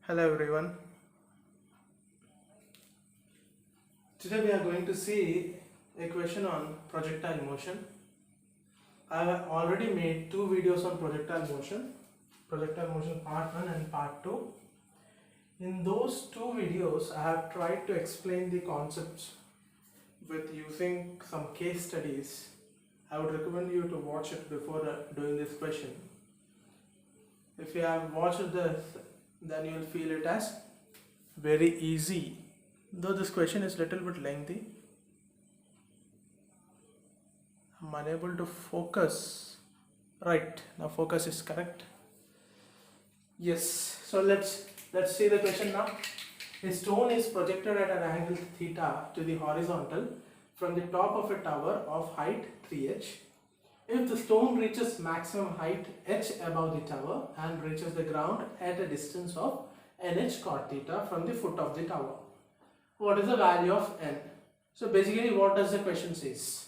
Hello everyone. Today we are going to see a question on projectile motion. I have already made two videos on projectile motion part 1 and part 2. In those two videos I have tried to explain the concepts with using some case studies. I would recommend you to watch it before doing this question. If you have watched this, then you will feel it as very easy. Though this question is little bit lengthy, I'm unable to focus. Right, now focus is correct. Yes, so let's see the question now. A stone is projected at an angle theta to the horizontal from the top of a tower of height 3h. If the stone reaches maximum height h above the tower and reaches the ground at a distance of nh cot theta from the foot of the tower, what is the value of n? So basically what does the question says?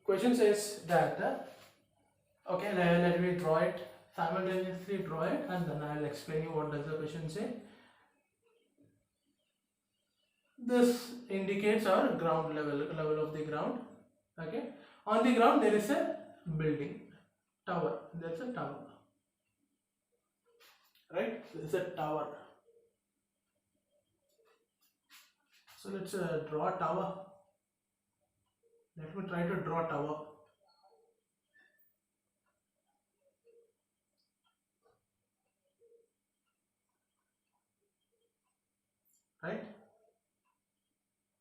Question says that, okay, let me draw it, simultaneously draw it, and then I will explain you what does the question say. This indicates our ground level of the ground. Okay, on the ground there is a building, tower, there's a tower, right? There's a tower. So let's draw a tower. Let me try to draw a tower. Right?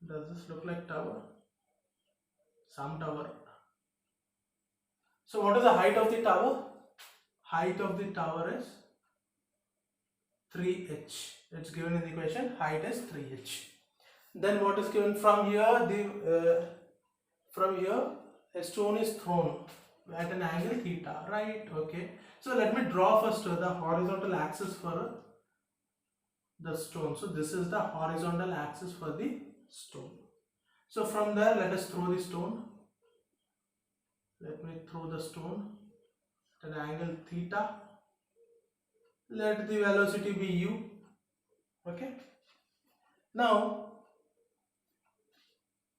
Does this look like tower? Some tower. So what is the height of the tower? Height of the tower is 3h. It's given in the question. Height is 3h. Then what is given from here? From here a stone is thrown at an angle theta. Right? Okay. So let me draw first the horizontal axis for the stone. So this is the horizontal axis for the stone. So from there let us throw the stone. Let me throw the stone at an angle theta. Let the velocity be u. Okay. Now,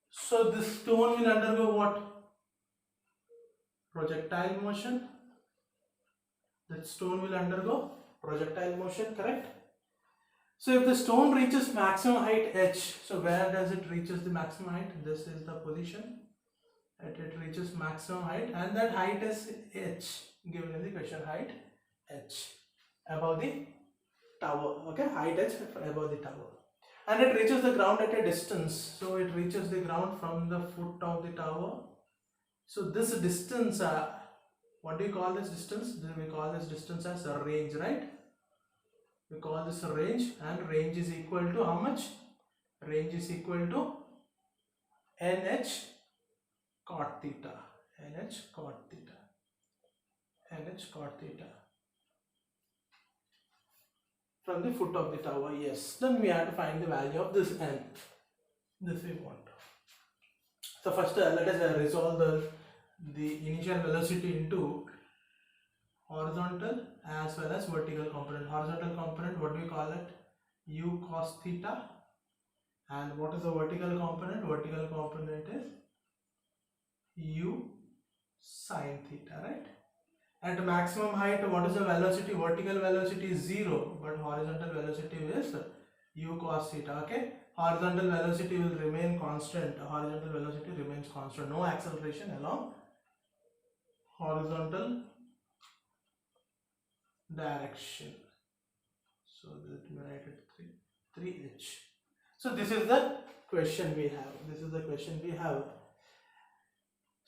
so this stone will undergo what? Projectile motion. The stone will undergo projectile motion, correct? So if the stone reaches maximum height h, so where does it reaches the maximum height? This is the position. It reaches maximum height, and that height is h, given in the question, height h above the tower. Okay, height h above the tower, and it reaches the ground at a distance. So it reaches the ground from the foot of the tower. So this distance, what do you call this distance? We call this distance as a range, right? We call this a range, and range is equal to how much? Range is equal to nh cot theta. nh cot theta. nh cot theta from the foot of the tower. Yes, then we have to find the value of this n. This we want. So first let us resolve the initial velocity into horizontal as well as vertical component. Horizontal component, what do we call it? U cos theta. And what is the vertical component? Vertical component is u sin theta, right? At maximum height, what is the velocity? Vertical velocity is 0, but horizontal velocity is u cos theta. Okay, horizontal velocity will remain constant. Horizontal velocity remains constant. No acceleration along horizontal direction. So let me write it 3h. So this is the question we have. This is the question we have.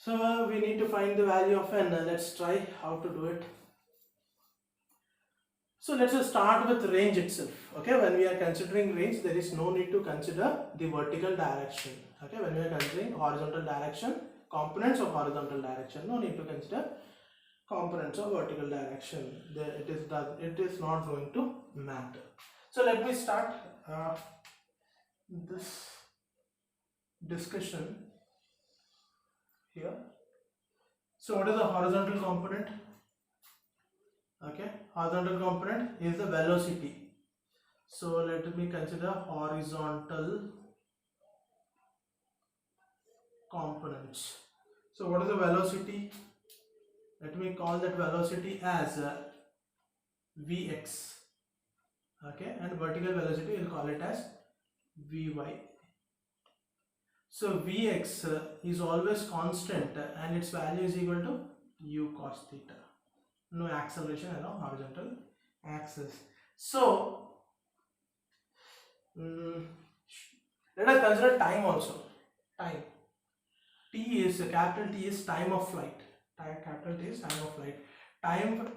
So we need to find the value of n. Let's try how to do it. So let's just start with range itself. Okay, when we are considering range, there is no need to consider the vertical direction. Okay, when we are considering horizontal direction, components of horizontal direction, no need to consider components of vertical direction. It is not going to matter. So let me start this discussion here. So what is the horizontal component? Okay, horizontal component is the velocity. So let me consider horizontal components. So what is the velocity? Let me call that velocity as Vx. Okay, and vertical velocity we'll call it as Vy. So Vx is always constant and its value is equal to u cos theta. No acceleration along horizontal axis. So let us consider time also. Time. T is capital T is time of flight. Capital T is time of flight. Time,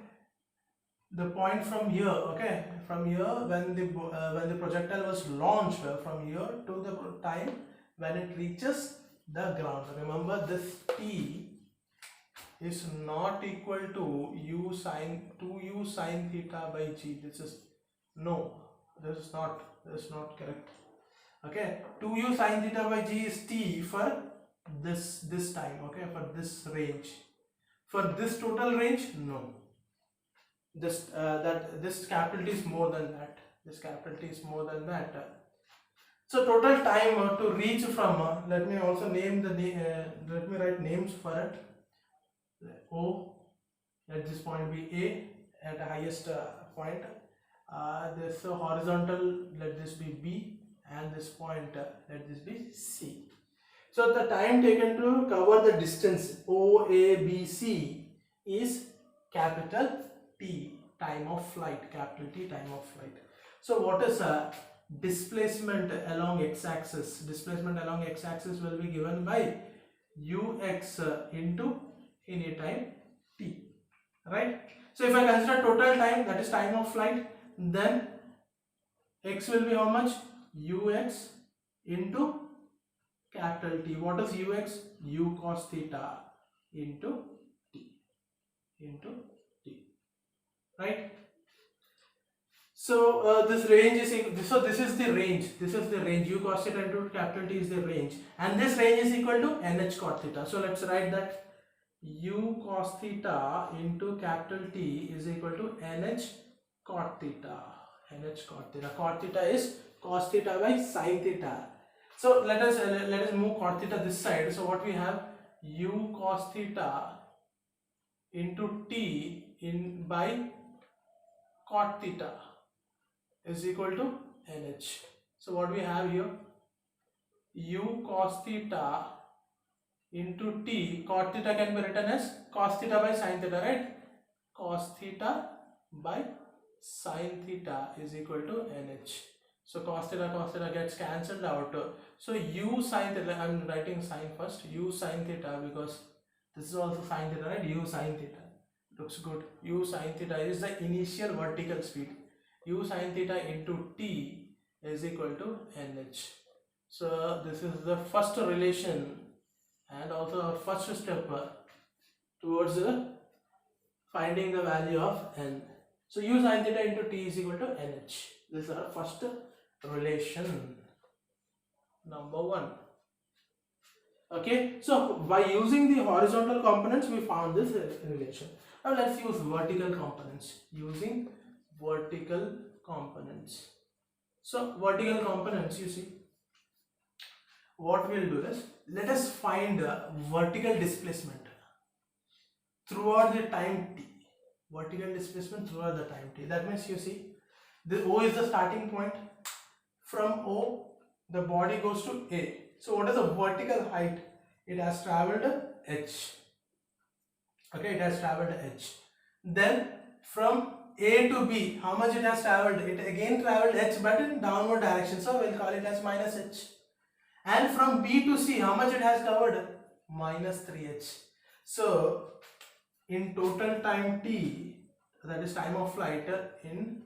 the point from here, okay, from here when the projectile was launched, from here to the time when it reaches the ground. Remember, this T is not equal to u sine theta by g. This is no, this is not correct. Okay, 2u sine theta by g is T for this time, okay, for this range. For this total range, no. This this capital T is more than that. This capital T is more than that. So total time to reach from. Let me also name the let me write names for it. O, let this point be A at the highest point. This horizontal, let this be B, and this point let this be C. So the time taken to cover the distance OABC is capital T, time of flight, capital T, time of flight. So what is displacement along x-axis? Displacement along x-axis will be given by ux into any time t, right? So if I consider total time, that is time of flight, then x will be how much? Ux into capital T. What is ux? U cos theta into t, right? So this range is so this is the range. This is the range. U cos theta into capital T is the range, and this range is equal to nh cot theta. So let's write that u cos theta into capital T is equal to nh cot theta. nh cot theta. Cot theta is cos theta by sin theta. So let us move cot theta this side. So what we have, u cos theta into t in by cot theta is equal to nh. So what we have here, u cos theta into t, cot theta can be written as cos theta by sin theta, right? Cos theta by sin theta is equal to nh. So cos theta gets cancelled out. So u sin theta, I am writing sin first, u sin theta, because this is also sin theta, right? U sin theta looks good. U sin theta is the initial vertical speed. U sin theta into t is equal to nh. So this is the first relation and also our first step towards finding the value of n. So u sin theta into t is equal to nh. This is our first relation, number 1. Okay, so by using the horizontal components we found this relation. Now let's use vertical components. Using vertical components. So vertical components, you see, what we'll do is, let us find vertical displacement throughout the time t. Vertical displacement throughout the time t. That means, you see, this O is the starting point. From O, the body goes to A. So what is the vertical height? It has traveled h. Okay, it has traveled h. Then from A to B, how much it has traveled? It again traveled h, but in downward direction. So we'll call it as minus h. And from B to C, how much it has covered? Minus 3h. So in total time t, that is time of flight, in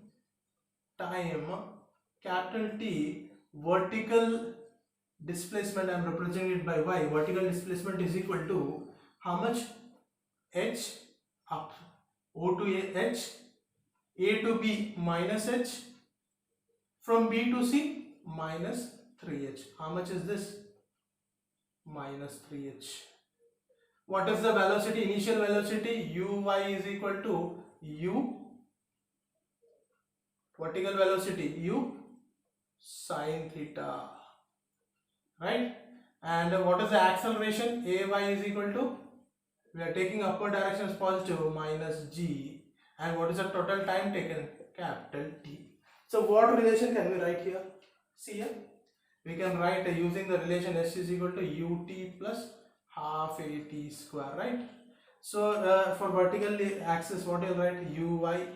time capital T, vertical displacement, I am representing it by y. Vertical displacement is equal to how much? H up, O to H, A to B minus h, from B to C minus 3h. How much is this? Minus 3h. What is the velocity? Initial velocity uy is equal to u vertical velocity u sine theta, right? And what is the acceleration? Ay is equal to, we are taking upward direction as positive, minus g, and what is the total time taken? Capital T. So what relation can we write here? See here, we can write using the relation s is equal to ut plus half at square, right? So for vertical axis, what you write? Uy,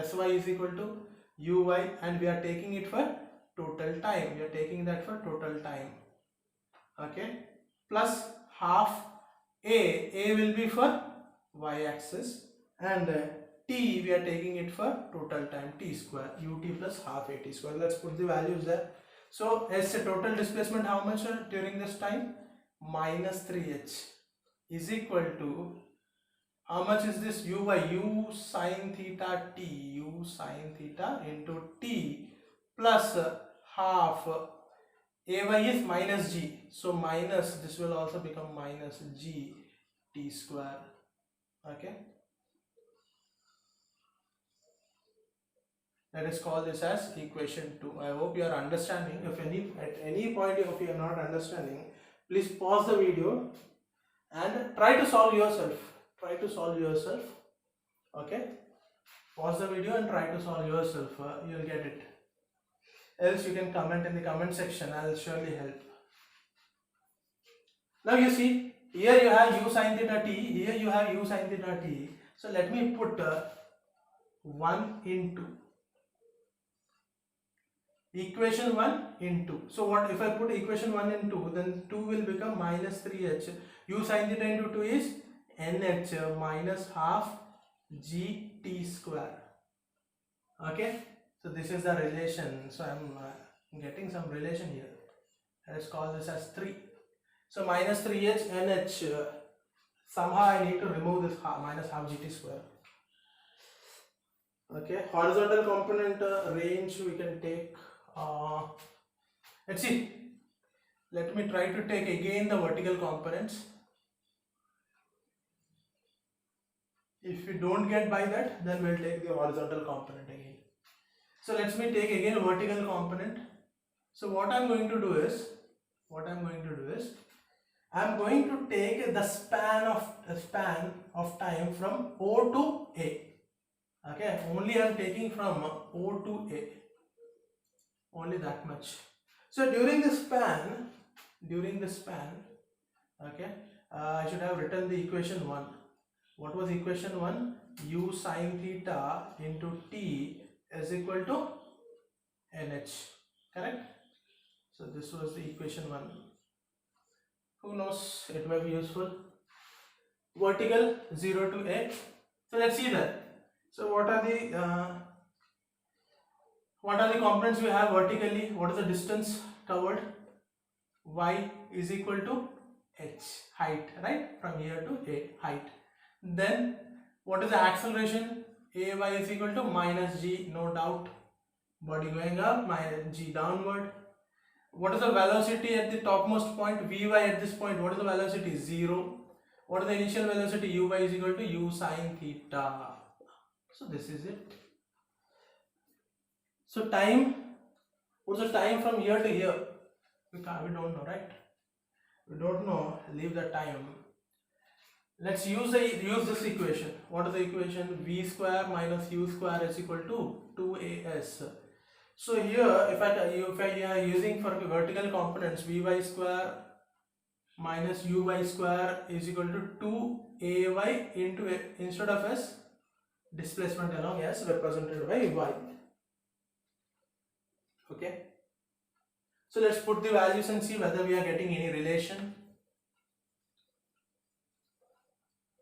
sy is equal to uy, and we are taking it for total time. We are taking that for total time. Okay, plus half a will be for y axis, and t we are taking it for total time, t square, ut plus half at square. Let's put the values there. So as a total displacement, how much during this time? Minus 3h is equal to, how much is this? U sine theta t, u sine theta into t plus half. Ay is minus g, so minus, this will also become minus g t square. Okay, let us call this as equation 2. I hope you are understanding. If at any point if you are not understanding, please pause the video and try to solve yourself. Okay, pause the video and try to solve yourself. You'll get it. Else you can comment in the comment section. I'll surely help. Now you see, here you have u sin theta t, here you have u sin theta t. So let me put 1 into equation 1 into. So what if I put equation 1 into, then 2 will become minus 3h. U sin theta into 2 is nh minus half gt square. Okay, so this is the relation. So I'm getting some relation here. Let us call this as 3. So minus 3h nh, somehow I need to remove this minus half gt square. Okay, horizontal component range we can take. Let's see. Let me try to take again the vertical components. If we don't get by that, then we'll take the horizontal component again. So let me take again a vertical component. So what I'm going to do is, I'm going to take the span of time from O to A. Okay, only I'm taking from O to A. Only that much. So during the span, okay, I should have written the equation 1. What was equation 1? U sin theta into t is equal to nh. Correct? So this was the equation 1. Who knows, it may be useful. Vertical 0 to A. So let's see that. So what are the components we have vertically? What is the distance covered? Y is equal to h, height, right? From here to A, height. Then what is the acceleration? Ay is equal to minus g, no doubt. Body going up, minus g downward. What is the velocity at the topmost point? Vy at this point, what is the velocity? 0. What is the initial velocity? Uy is equal to u sin theta. So this is it. So time, what's the time from here to here? We don't know, right? We don't know, leave the time. Let's use this equation. What is the equation? V square minus u square is equal to 2as. So here, if I are using for vertical components, Vy square minus Uy square is equal to 2Ay into a, instead of s, displacement along s represented by y. Okay. So let's put the values and see whether we are getting any relation.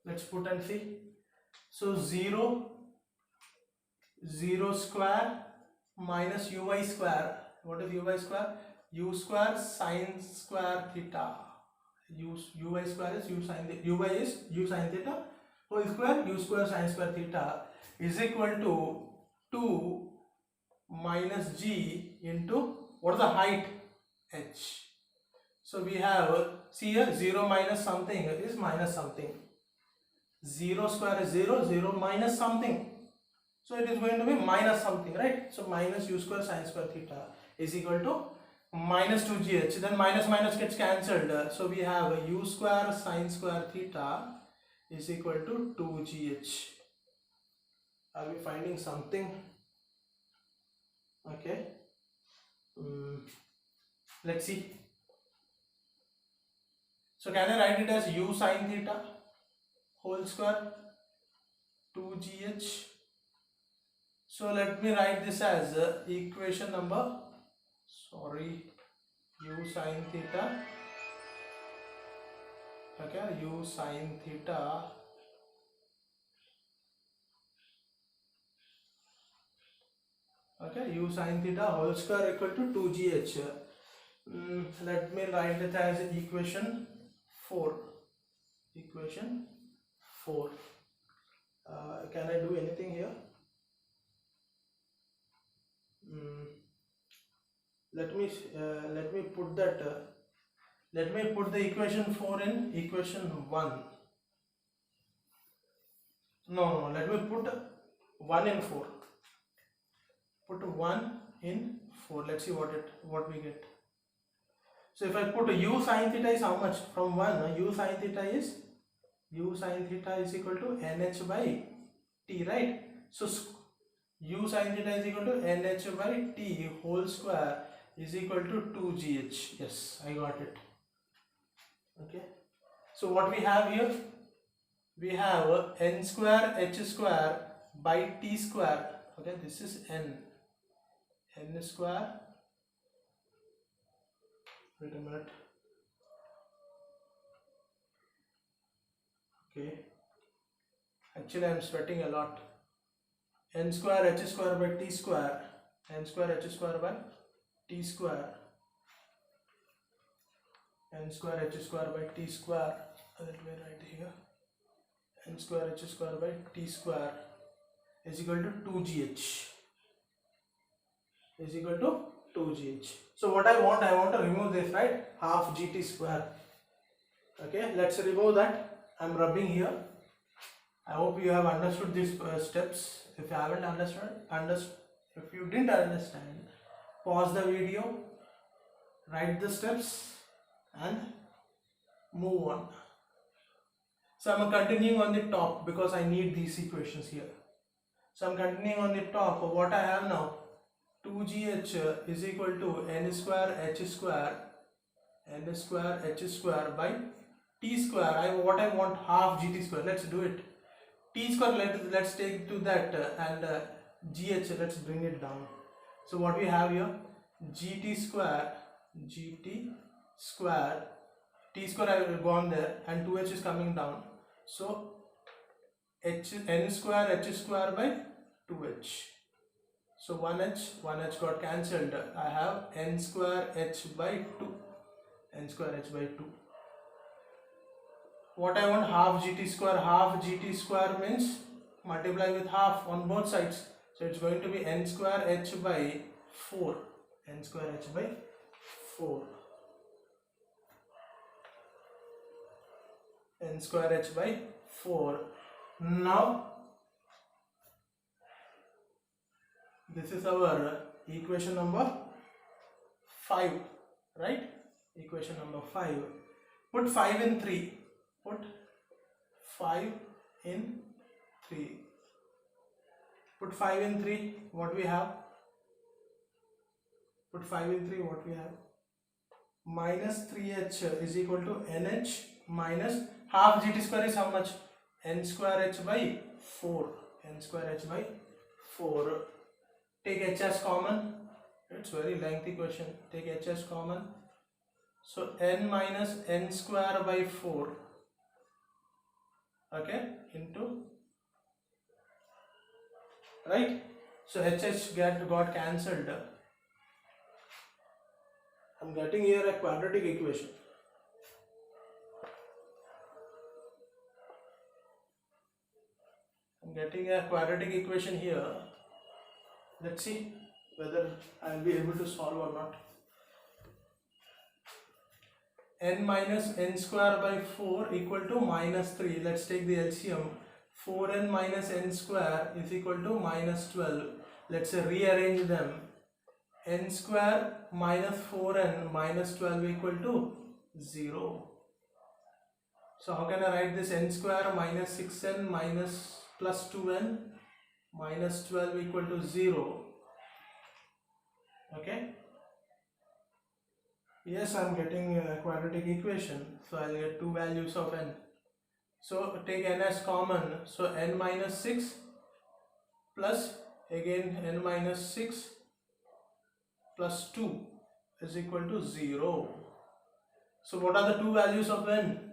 Let's put and see. So 0 square minus uy square. What is uy square? U square sine square theta. Uy square is u sine theta. Uy is u sine theta whole square. U square sine square theta is equal to 2 minus g into, what is the height? H. So we have, see here, 0 minus something is minus something. 0 square is 0, 0 minus something. So it is going to be minus something, right? So minus u square sine square theta is equal to minus 2gh. Then minus minus gets cancelled. So we have u square sine square theta is equal to 2gh. Are we finding something? Okay. Let's see. So can I write it as u sine theta whole square 2gh? So let me write this as equation number, u sine theta, okay, u sine theta u sine theta whole square equal to 2gh. Let me write it as equation 4. Equation 4. Can I do anything here? Let me put that. Let me put the equation 4 in equation 1. No, let me put 1 in 4. Put 1 in 4. Let's see what we get. So if I put u sine theta is how much? From 1, u sine theta is equal to nh by t, right? So u sine theta is equal to nh by t whole square is equal to 2gh. Yes, I got it. Okay. So what we have here? We have n square h square by t square. Okay, this is n square. Wait a minute. Okay. Actually, I am sweating a lot. N square h square by t square. N square h square by t square. N square h square by t square. Let me write here. N square h square by t square is equal to 2gh. Is equal to 2gh. So what I want to remove this, right? Half gt square. Okay, let's remove that. I'm rubbing here. I hope you have understood these steps. If you haven't understood, if you didn't understand, pause the video, write the steps and move on. So I'm continuing on the top because I need these equations here. So I'm continuing on the top. What I have now, 2gh is equal to n square h square by t square. What I want, half gt square. Let's do it. T square, let's take to that and gh, let's bring it down. So what we have here, gt square, t square I will go on there and 2h is coming down. So n square h square by 2h. So 1h got cancelled. I have n square h by 2. N square h by 2. What I want, half gt square. Half gt square means multiply with half on both sides. So it's going to be n square h by 4. N square h by 4. N square h by 4. Now this is our equation number 5, right? Equation number 5. Put 5 in 3. Put 5 in 3. Put 5 in 3. What we have? Put 5 in 3. What we have? Minus 3h is equal to nh minus half gt square is how much? N square h by 4. N square h by 4. Take h as common. It's very lengthy question. Take h as common. So n minus n square by 4. Okay, into, right? So h got cancelled. I'm getting here a quadratic equation. I'm getting a quadratic equation here. Let's see whether I'll be able to solve or not. N minus n square by 4 equal to minus 3. Let's take the LCM. 4n minus n square is equal to minus 12. Let's say rearrange them. N square minus 4n minus 12 equal to 0. So how can I write this? N square minus 6n minus plus 2n minus 12 equal to 0. Okay. Yes, I am getting a quadratic equation. So I'll get two values of n. So take n as common. So n minus 6 plus again n minus 6 plus 2 is equal to 0. So what are the two values of n?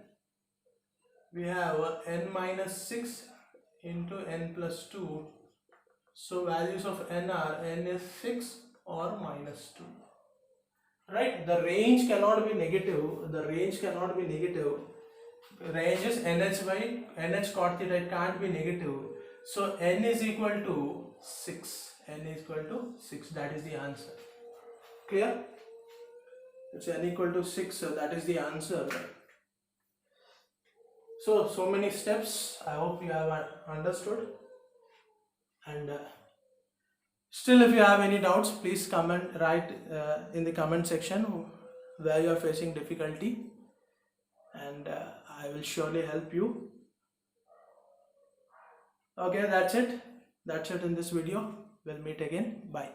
We have n minus 6 into n plus 2. So values of n are n is 6 or minus 2. Right? The range cannot be negative. The range cannot be negative. Range is nh by nh cot theta. It can't be negative. So n is equal to 6. N is equal to 6. That is the answer. Clear? It's n equal to 6. So that is the answer. So many steps. I hope you have understood. And still, if you have any doubts, please write in the comment section where you are facing difficulty, and I will surely help you. Okay, that's it in this video. We'll meet again. Bye.